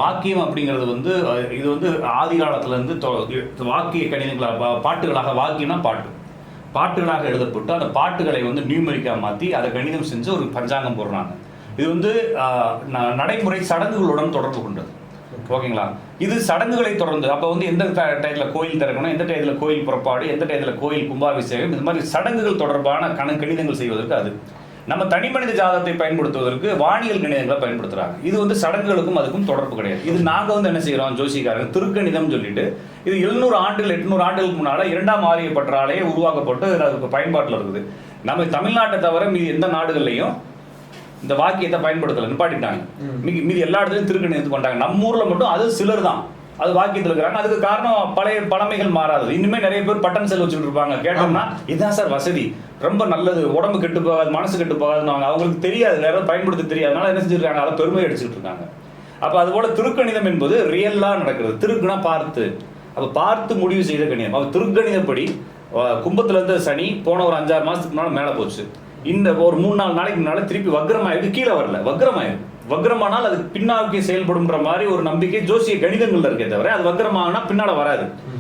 வாக்கியம் அப்படிங்கிறது வந்து இது வந்து ஆதி காலத்துல இருந்து வாக்கிய கணிதங்களாக பாட்டுகளாக, வாக்கியம்னா பாட்டுகளாக எழுதப்பட்டு அந்த பாட்டுகளை வந்து நியூமெரிக்காக மாற்றி அதை கணிதம் செஞ்சு ஒரு பஞ்சாங்கம் போடுறாங்க. இது வந்து நடைமுறை சடங்குகளுடன் தொடர்பு கொண்டது. ஓகேங்களா? இது சடங்குகளை தொடர்ந்து அப்போ வந்து எந்த டயத்தில் கோயில் திறக்கணும், எந்த டயத்தில் கோயில் புறப்பாடு, எந்த டயத்தில் கோயில் கும்பாபிஷேகம், இந்த மாதிரி சடங்குகள் தொடர்பான கணிதங்கள் செய்வதற்கு அது. நம்ம தனி மனித ஜாதகத்தை பயன்படுத்துவதற்கு வானியல் கணிதங்களை பயன்படுத்துறாங்க. இது வந்து சடங்குகளுக்கும் அதுக்கும் தொடர்பு கிடையாது. இது நாங்க வந்து என்ன செய்யறோம், ஜோசிக்காரங்க திருக்கணிதம் சொல்லிட்டு இது 700 ஆண்டுகள் 800 ஆண்டுகளுக்கு முன்னால 2ஆம் ஆரிய பற்றாலே உருவாக்கப்பட்டு அதுக்கு பயன்பாட்டில் இருக்குது. நம்ம தமிழ்நாட்டை தவிர மீது எந்த நாடுகள்லையும் இந்த வாக்கியத்தை பயன்படுத்தல, நிப்பாட்டிட்டாங்க. மீதி எல்லா இடத்துலையும் திருக்கணிதத்தை கொண்டாங்க. நம்ம ஊர்ல மட்டும் அது சிலர் தான் அது வாக்கியத்தில் இருக்கிறாங்க. அதுக்கு காரணம் பழைய பழமைகள் மாறாது. இன்னுமே நிறைய பேர் பட்டன் செல் வச்சுட்டு இருப்பாங்க. கேட்டோம்னா இதுதான் சார் வசதி, ரொம்ப நல்லது, உடம்பு கெட்டு போகாது, மனசு கெட்டு போகாதுன்னு அவங்களுக்கு தெரியாது, வேற பயன்படுத்த தெரியாதனால என்ன செஞ்சிருக்காங்க, அதை பெருமை அடிச்சுட்டு இருக்காங்க. அப்போ அது போல திருக்கணிதம் என்பது ரியல்லா நடக்கிறது. திருக்குனா பார்த்து, அப்போ பார்த்து முடிவு செய்த கணிதம். அப்போ திருக்கணிதப்படி கும்பத்துல இருந்து சனி போன ஒரு 5-6 மாசத்துக்கு முன்னால மேல போச்சு. இந்த ஒரு 3-4 நாளைக்கு முன்னால திருப்பி வக்ரமாயிருக்கு, கீழே வரல, வக்ரமாயிருக்கு. வக்ரமானால் அது பின்னாக்கி செயல்படும்ன்ற மாதிரி ஒரு நம்பிக்கை ஜோசிய கணிதங்கள்ல இருக்கே தவிர அது வக்ரமாகனா பின்னால வராது.